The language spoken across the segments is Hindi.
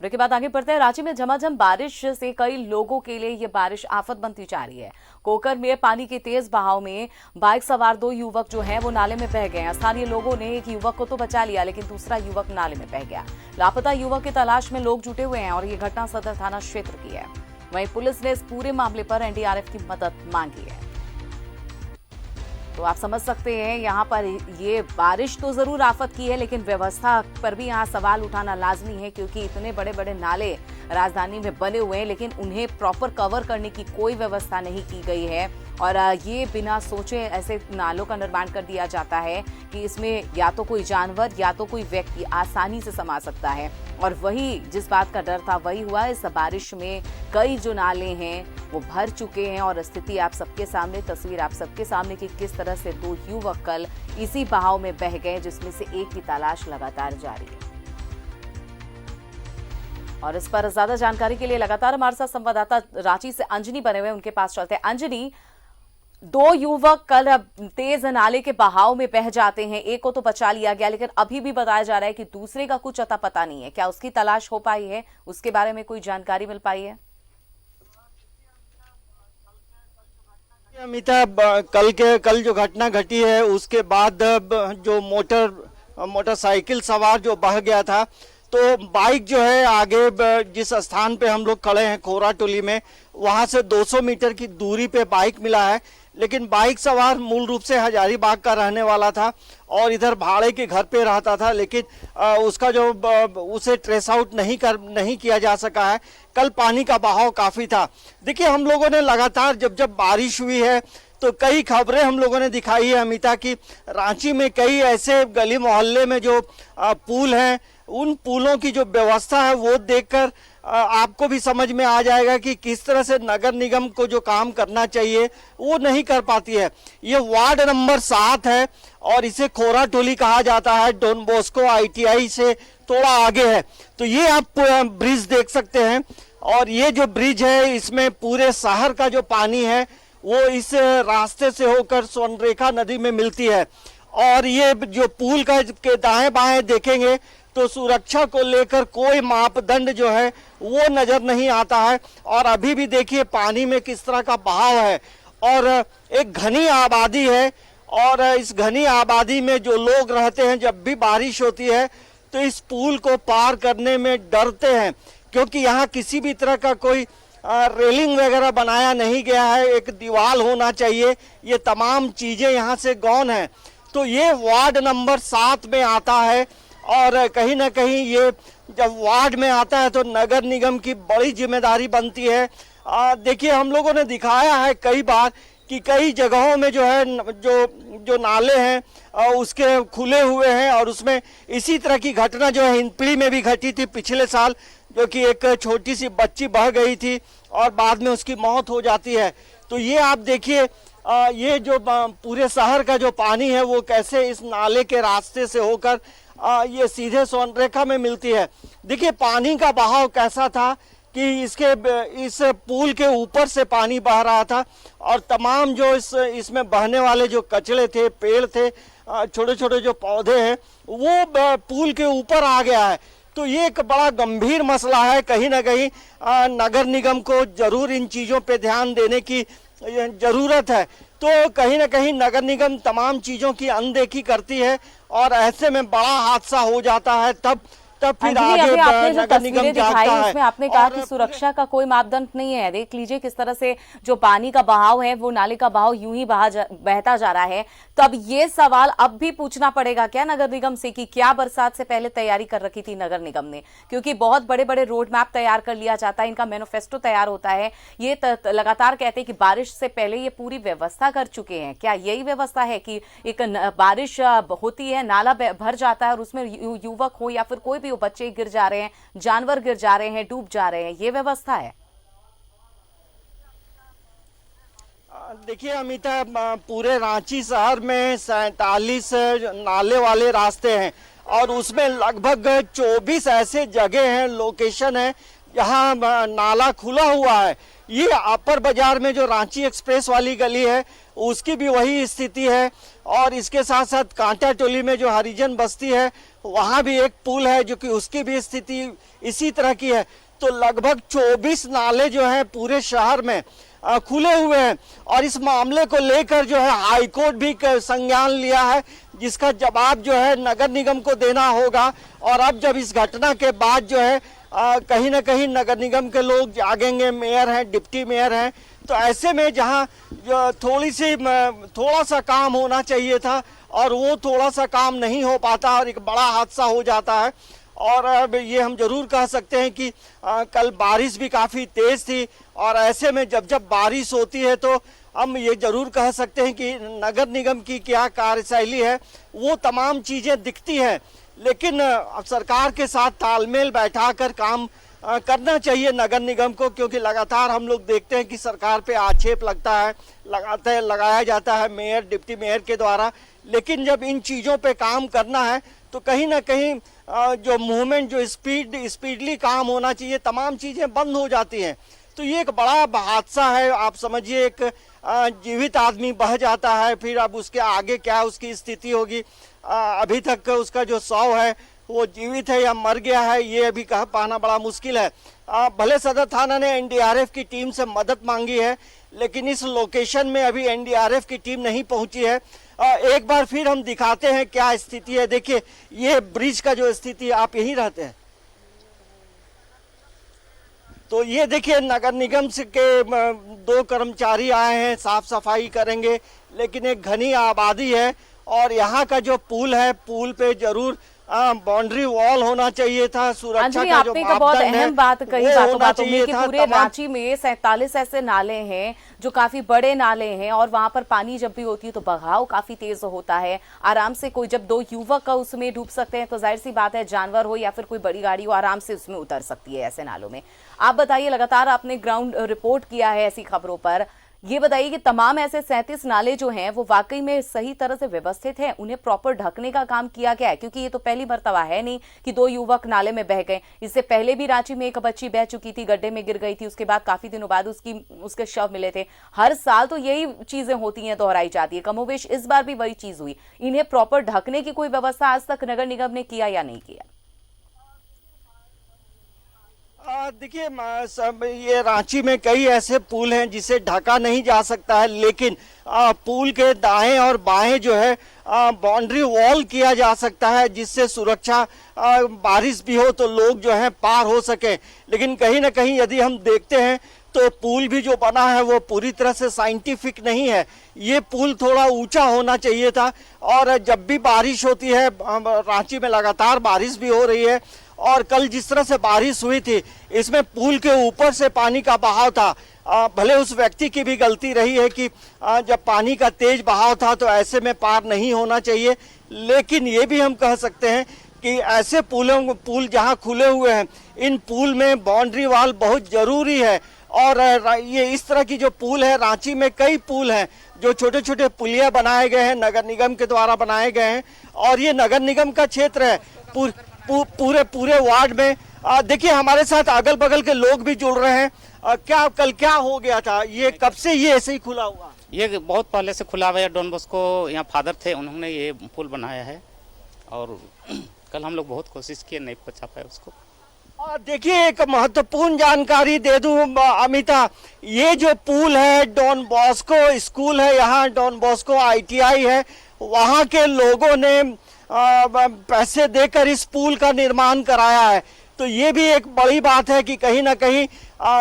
ब्रेक के बाद आगे बढ़ते हैं। रांची में झमाझम बारिश से कई लोगों के लिए ये बारिश आफत बनती जा रही है। कोकर में पानी के तेज बहाव में बाइक सवार 2 युवक जो हैं वो नाले में बह गए। स्थानीय लोगों ने एक युवक को तो बचा लिया, लेकिन दूसरा युवक नाले में बह गया। लापता युवक की तलाश में लोग जुटे हुए हैं और ये घटना सदर थाना क्षेत्र की है। वहीं पुलिस ने इस पूरे मामले पर एनडीआरएफ की मदद मांगी है। तो आप समझ सकते हैं यहाँ पर ये बारिश तो जरूर आफत की है, लेकिन व्यवस्था पर भी यहाँ सवाल उठाना लाजमी है, क्योंकि इतने बड़े बड़े नाले राजधानी में बने हुए हैं, लेकिन उन्हें प्रॉपर कवर करने की कोई व्यवस्था नहीं की गई है। और ये बिना सोचे ऐसे नालों का निर्माण कर दिया जाता है कि इसमें या तो कोई जानवर या तो कोई व्यक्ति आसानी से समा सकता है। और वही जिस बात का डर था वही हुआ। इस बारिश में कई जो नाले हैं वो भर चुके हैं और स्थिति आप सबके सामने, तस्वीर आप सबके सामने कि किस तरह से 2 युवक कल इसी बहाव में बह गए, जिसमें से एक की तलाश लगातार जारी है। और इस पर ज्यादा जानकारी के लिए लगातार हमारे साथ संवाददाता रांची से अंजनी बने हुए, उनके पास चलते हैं। अंजनी, 2 युवक कल तेज नाले के बहाव में बह जाते हैं, एक को तो बचा लिया गया, लेकिन अभी भी बताया जा रहा है कि दूसरे का कुछ अता पता नहीं है। क्या उसकी तलाश हो पाई है? उसके बारे में कोई जानकारी मिल पाई है? अमिता, कल जो घटना घटी है उसके बाद जो मोटरसाइकिल सवार जो बह गया था, तो बाइक जो है आगे जिस स्थान पे हम लोग खड़े हैं खोरा टोली में, वहां से 200 मीटर की दूरी पे बाइक मिला है। लेकिन बाइक सवार मूल रूप से हजारीबाग का रहने वाला था और इधर भाड़े के घर पे रहता था, लेकिन उसका जो उसे ट्रेस आउट नहीं किया जा सका है। कल पानी का बहाव काफी था। देखिए, हम लोगों ने लगातार जब बारिश हुई है तो कई खबरें हम लोगों ने दिखाई है अमिता की। रांची में कई ऐसे गली मोहल्ले में जो पुल हैं, उन पुलों की जो व्यवस्था है वो देखकर आपको भी समझ में आ जाएगा कि किस तरह से नगर निगम को जो काम करना चाहिए वो नहीं कर पाती है। ये वार्ड नंबर 7 है और इसे खोरा टोली कहा जाता है, डॉन बॉस्को ITI से थोड़ा आगे है। तो ये आप ब्रिज देख सकते हैं और ये जो ब्रिज है इसमें पूरे शहर का जो पानी है वो इस रास्ते से होकर स्वर्णरेखा नदी में मिलती है। और ये जो पुल का के दाएं बाएं देखेंगे तो सुरक्षा को लेकर कोई मापदंड जो है वो नजर नहीं आता है। और अभी भी देखिए पानी में किस तरह का बहाव है और एक घनी आबादी है। और इस घनी आबादी में जो लोग रहते हैं, जब भी बारिश होती है तो इस पुल को पार करने में डरते हैं, क्योंकि यहाँ किसी भी तरह का कोई रेलिंग वगैरह बनाया नहीं गया है। एक दीवार होना चाहिए, ये तमाम चीजें यहाँ से गौन है। तो ये वार्ड नंबर 7 में आता है और कहीं ना कहीं ये जब वार्ड में आता है तो नगर निगम की बड़ी जिम्मेदारी बनती है। देखिए, हम लोगों ने दिखाया है कई बार कि कई जगहों में जो है जो नाले हैं उसके खुले हुए हैं और उसमें इसी तरह की घटना जो है हिंदपीढ़ी में भी घटी थी पिछले साल, जो कि एक छोटी सी बच्ची बह गई थी और बाद में उसकी मौत हो जाती है। तो ये आप देखिए, ये जो पूरे शहर का जो पानी है वो कैसे इस नाले के रास्ते से होकर ये सीधे स्वर्णरेखा में मिलती है। देखिए पानी का बहाव कैसा था कि इस पुल के ऊपर से पानी बह रहा था और तमाम जो इसमें बहने वाले जो कचड़े थे, पेड़ थे, छोटे छोटे जो पौधे हैं, वो पुल के ऊपर आ गया है। तो ये एक बड़ा गंभीर मसला है। कहीं ना कहीं नगर निगम को जरूर इन चीज़ों पे ध्यान देने की जरूरत है। तो कहीं ना कहीं नगर निगम तमाम चीज़ों की अनदेखी करती है और ऐसे में बड़ा हादसा हो जाता है। तब फिर आगे आपने जो नगर निगम तस्वीरें दिखाई जागता है। उसमें आपने कहा कि सुरक्षा का कोई मापदंड नहीं है। देख लीजिए किस तरह से जो पानी का बहाव है वो नाले का बहाव यूं ही बहता जा रहा है। तब ये सवाल अब भी पूछना पड़ेगा क्या नगर निगम से कि क्या बरसात से पहले तैयारी कर रखी थी नगर निगम ने, क्योंकि बहुत बड़े बड़े रोड मैप तैयार कर लिया जाता है, इनका मैनिफेस्टो तैयार होता है। ये लगातार कहते हैं कि बारिश से पहले ये पूरी व्यवस्था कर चुके हैं। क्या यही व्यवस्था है कि एक बारिश होती है, नाला भर जाता है और उसमें युवक हो या फिर कोई भी हो, बच्चे गिर जा रहे हैं, जानवर गिर जा रहे हैं, डूब जा रहे हैं, ये व्यवस्था है? देखिए अमिता, पूरे रांची शहर में 47 नाले वाले रास्ते हैं और उसमें लगभग 24 ऐसे जगह हैं, लोकेशन है यहाँ नाला खुला हुआ है। ये अपर बाजार में जो रांची एक्सप्रेस वाली गली है उसकी भी वही स्थिति है, और इसके साथ साथ कांटा टोली में जो हरिजन बस्ती है वहाँ भी एक पुल है जो कि उसकी भी स्थिति इसी तरह की है। तो लगभग 24 नाले जो हैं पूरे शहर में खुले हुए हैं, और इस मामले को लेकर जो है हाईकोर्ट भी संज्ञान लिया है, जिसका जवाब जो है नगर निगम को देना होगा। और अब जब इस घटना के बाद जो है कहीं ना कहीं नगर निगम के लोग जागेंगे, मेयर हैं, डिप्टी मेयर हैं, तो ऐसे में जहां जो थोड़ा सा काम होना चाहिए था और वो थोड़ा सा काम नहीं हो पाता और एक बड़ा हादसा हो जाता है। और अब ये हम जरूर कह सकते हैं कि कल बारिश भी काफ़ी तेज़ थी, और ऐसे में जब बारिश होती है तो हम ये जरूर कह सकते हैं कि नगर निगम की क्या कार्यशैली है वो तमाम चीज़ें दिखती हैं। लेकिन अब सरकार के साथ तालमेल बैठाकर काम करना चाहिए नगर निगम को, क्योंकि लगातार हम लोग देखते हैं कि सरकार पे आक्षेप लगता है, लगाया जाता है मेयर डिप्टी मेयर के द्वारा। लेकिन जब इन चीज़ों पे काम करना है तो कहीं ना कहीं जो मूवमेंट, जो स्पीडली काम होना चाहिए, तमाम चीज़ें बंद हो जाती हैं। तो ये एक बड़ा हादसा है। आप समझिए एक जीवित आदमी बह जाता है, फिर अब उसके आगे क्या उसकी स्थिति होगी। अभी तक उसका जो शव है वो जीवित है या मर गया है ये अभी कह पाना बड़ा मुश्किल है। भले सदर थाना ने एनडीआरएफ की टीम से मदद मांगी है, लेकिन इस लोकेशन में अभी एनडीआरएफ की टीम नहीं पहुंची है। एक बार फिर हम दिखाते हैं क्या स्थिति है। देखिए ये ब्रिज का जो स्थिति, आप यहीं रहते हैं तो ये देखिए नगर निगम से के 2 कर्मचारी आए हैं, साफ सफाई करेंगे, लेकिन एक घनी आबादी है और यहाँ का जो पुल है, पुल पे जरूर बाउंड्री वॉल होना चाहिए था। सुरक्षा का जो बहुत अहम बात कही बातों में कि पूरे तमाम... रांची में 47 ऐसे नाले हैं जो काफी बड़े नाले हैं, और वहां पर पानी जब भी होती है तो बहाव काफी तेज होता है। आराम से कोई जब 2 युवक उसमें डूब सकते हैं तो जाहिर सी बात है जानवर हो या फिर कोई बड़ी गाड़ी हो आराम से उसमें उतर सकती है ऐसे नालों में। आप बताइए, लगातार आपने ग्राउंड रिपोर्ट किया है ऐसी खबरों पर, ये बताइए कि तमाम ऐसे 37 नाले जो हैं वो वाकई में सही तरह से व्यवस्थित हैं, उन्हें प्रॉपर ढकने का काम किया गया है? क्योंकि ये तो पहली मर्तबा है नहीं कि 2 युवक नाले में बह गए। इससे पहले भी रांची में एक बच्ची बह चुकी थी, गड्ढे में गिर गई थी, उसके बाद काफी दिनों बाद उसके शव मिले थे। हर साल तो यही चीजें होती हैं, दोहराई जाती है, कमोवेश इस बार भी वही चीज हुई। इन्हें प्रॉपर ढकने की कोई व्यवस्था आज तक नगर निगम ने किया या नहीं किया? देखिए सब ये रांची में कई ऐसे पुल हैं जिसे ढका नहीं जा सकता है, लेकिन पुल के दाएं और बाएं जो है बाउंड्री वॉल किया जा सकता है, जिससे सुरक्षा बारिश भी हो तो लोग जो है पार हो सके। लेकिन कहीं ना कहीं यदि हम देखते हैं तो पुल भी जो बना है वो पूरी तरह से साइंटिफिक नहीं है। ये पुल थोड़ा ऊंचा होना चाहिए था, और जब भी बारिश होती है, रांची में लगातार बारिश भी हो रही है, और कल जिस तरह से बारिश हुई थी इसमें पुल के ऊपर से पानी का बहाव था। भले उस व्यक्ति की भी गलती रही है कि जब पानी का तेज बहाव था तो ऐसे में पार नहीं होना चाहिए, लेकिन ये भी हम कह सकते हैं कि ऐसे पुल जहां खुले हुए हैं, इन पुल में बाउंड्री वॉल बहुत जरूरी है। और ये इस तरह की जो पुल है, रांची में कई पुल हैं जो छोटे छोटे पुलिया बनाए गए हैं, नगर निगम के द्वारा बनाए गए हैं, और ये नगर निगम का क्षेत्र है। पूरे वार्ड में देखिए हमारे साथ अगल बगल के लोग भी जुड़ रहे हैं। कल क्या हो गया था, ये कब से ये ऐसे ही खुला हुआ? ये बहुत पहले से खुला हुआ है। डॉन बॉस्को यहाँ फादर थे, उन्होंने ये पुल बनाया है, और कल हम लोग बहुत कोशिश किए, नहीं पहुँचा पाए उसको। देखिए एक महत्वपूर्ण जानकारी दे दूं अमिता, ये जो पुल है डॉन बॉस्को स्कूल है, यहाँ डॉन बॉस्को ITI है, वहाँ के लोगों ने पैसे देकर इस पुल का निर्माण कराया है। तो ये भी एक बड़ी बात है कि कहीं ना कहीं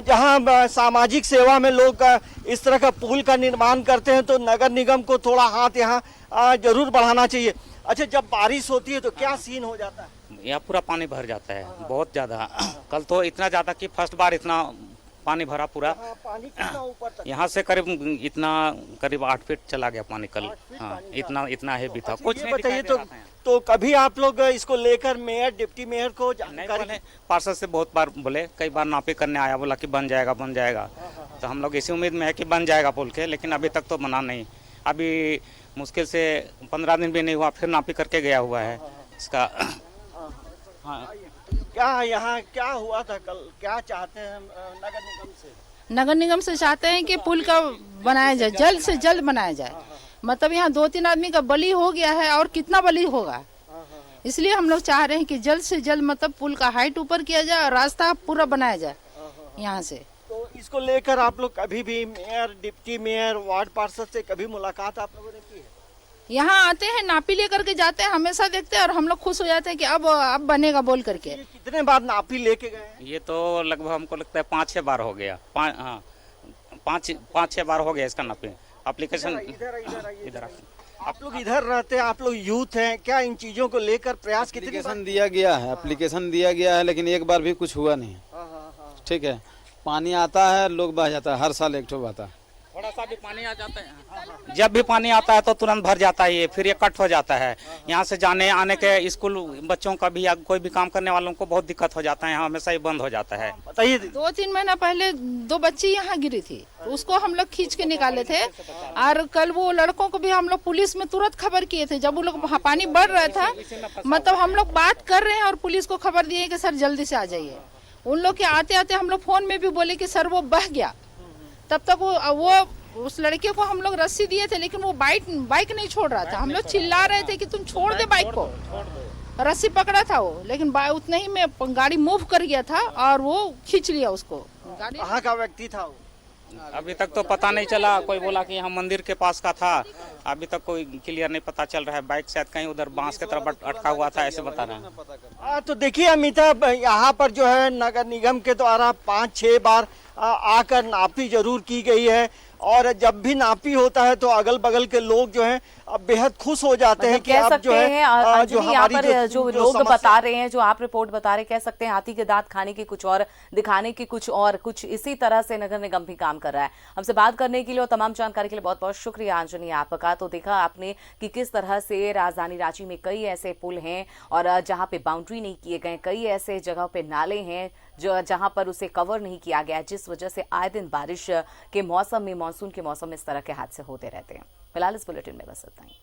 जहां सामाजिक सेवा में लोग इस तरह का पुल का निर्माण करते हैं तो नगर निगम को थोड़ा हाथ यहाँ जरूर बढ़ाना चाहिए। अच्छा, जब बारिश होती है तो क्या सीन हो जाता है? यहाँ पूरा पानी भर जाता है, बहुत ज्यादा। कल तो इतना ज्यादा कि फर्स्ट बार इतना पानी भरा पूरा। पानी कितना ऊपर तक? यहाँ से करीब 8 फीट चला गया पानी कल। हाँ, इतना हैवी था। कुछ नहीं बताइए तो कभी आप लोग इसको लेकर मेयर डिप्टी मेयर को जानकारी? पार्षद से बहुत बार बोले, कई बार नापी करने आया, बोला कि बन जाएगा। तो हम लोग इसी उम्मीद में है कि बन जाएगा पुल के, लेकिन अभी तक तो बना नहीं। अभी मुश्किल से 15 दिन भी नहीं हुआ, फिर नापी करके गया हुआ है इसका। हाँ, क्या यहाँ क्या हुआ था कल, क्या चाहते हैं नगर निगम से? नगर निगम से चाहते हैं कि पुल का बनाया जाए, जल्द से जल्द बनाया जाए। मतलब यहाँ 2-3 आदमी का बलि हो गया है और कितना बलि होगा, इसलिए हम लोग चाह रहे हैं कि जल्द से जल्द मतलब पुल का हाइट ऊपर किया जाए और रास्ता पूरा बनाया जाए यहाँ से। तो इसको लेकर आप लोग कभी भी मेयर, डिप्टी मेयर, वार्ड पार्षद से कभी मुलाकात आप लोगों ने की है? यहाँ आते हैं, नापी लेकर के जाते हैं, हमेशा देखते हैं और हम लोग खुश हो जाते हैं कि अब बनेगा बोल करके। ये कितने बार नापी लेके गए हैं? ये तो लगभग हमको लगता है 5-6 बार हो गया। 5-6 बार हो गया इसका नापे एप्लीकेशन। इधर आप लोग इधर रहते हैं, आप लोग यूथ हैं, क्या इन चीजों को लेकर प्रयास कितनी बार? एप्लीकेशन दिया गया है लेकिन एक बार भी कुछ हुआ नहीं। ठीक है, पानी आता है, लोग बह जाता है, हर साल एक ठो आता है। थोड़ा सा भी पानी आ जाता है, जब भी पानी आता है तो तुरंत भर जाता है ये, फिर ये कट हो जाता है। यहाँ से जाने आने के स्कूल बच्चों का भी या कोई भी काम करने वालों को बहुत दिक्कत हो जाता है, यहाँ हमेशा ही बंद हो जाता है। बताइए। 2-3 महीना पहले 2 बच्ची यहाँ गिरी थी, उसको हम लोग खींच के निकाले थे और कल वो लड़कों को भी हम लोग पुलिस में तुरंत खबर किए थे। जब वो लोग पानी बढ़ रहा था, मतलब हम लोग बात कर रहे हैं और पुलिस को खबर दिए कि सर जल्दी से आ जाइए। उन लोग के आते आते हम लोग फोन में भी बोले कि सर वो बह गया। तब तक वो उस लड़के को हम लोग रस्सी दिए थे लेकिन वो बाइक नहीं छोड़ रहा था। हम लोग चिल्ला रहे थे कि तुम छोड़ दे बाइक को, रस्सी पकड़ा था वो, लेकिन उतने ही में गाड़ी मूव कर गया था और वो खींच लिया उसको। गाड़ी कहाँ का व्यक्ति था वो? अभी तक तो पता नहीं चला, कोई बोला कि यहाँ मंदिर के पास का था, अभी तक कोई क्लियर नहीं पता चल रहा है। बाइक शायद कहीं उधर बांस की तरफ अटका हुआ था, ऐसे बता रहे हैं। तो देखिए अमिता, यहाँ पर जो है नगर निगम के द्वारा 5-6 बार आकर नापी जरूर की गई है और जब भी नापी होता है तो अगल बगल के लोग जो हैं अब बेहद खुश हो जाते हैं कि कह अब सकते जो है हैं जो अंजलि, यहाँ हमारी पर जो लोग समस्या- बता रहे हैं, जो आप रिपोर्ट बता रहे हैं, कह सकते हैं हाथी के दांत खाने की कुछ और, दिखाने की कुछ और, कुछ इसी तरह से नगर निगम भी काम कर रहा है। हमसे बात करने के लिए और तमाम जानकारी के लिए बहुत बहुत शुक्रिया अंजलि आपका। तो देखा आपने कि किस तरह से राजधानी रांची में कई ऐसे पुल हैं और जहां पे बाउंड्री नहीं किए गए, कई ऐसे जगह पे नाले हैं जो जहां पर उसे कवर नहीं किया गया, जिस वजह से आए दिन बारिश के मौसम में, मानसून के मौसम में इस तरह के हादसे होते रहते हैं। फिलहाल इस बुलेटिन में बस इतना ही।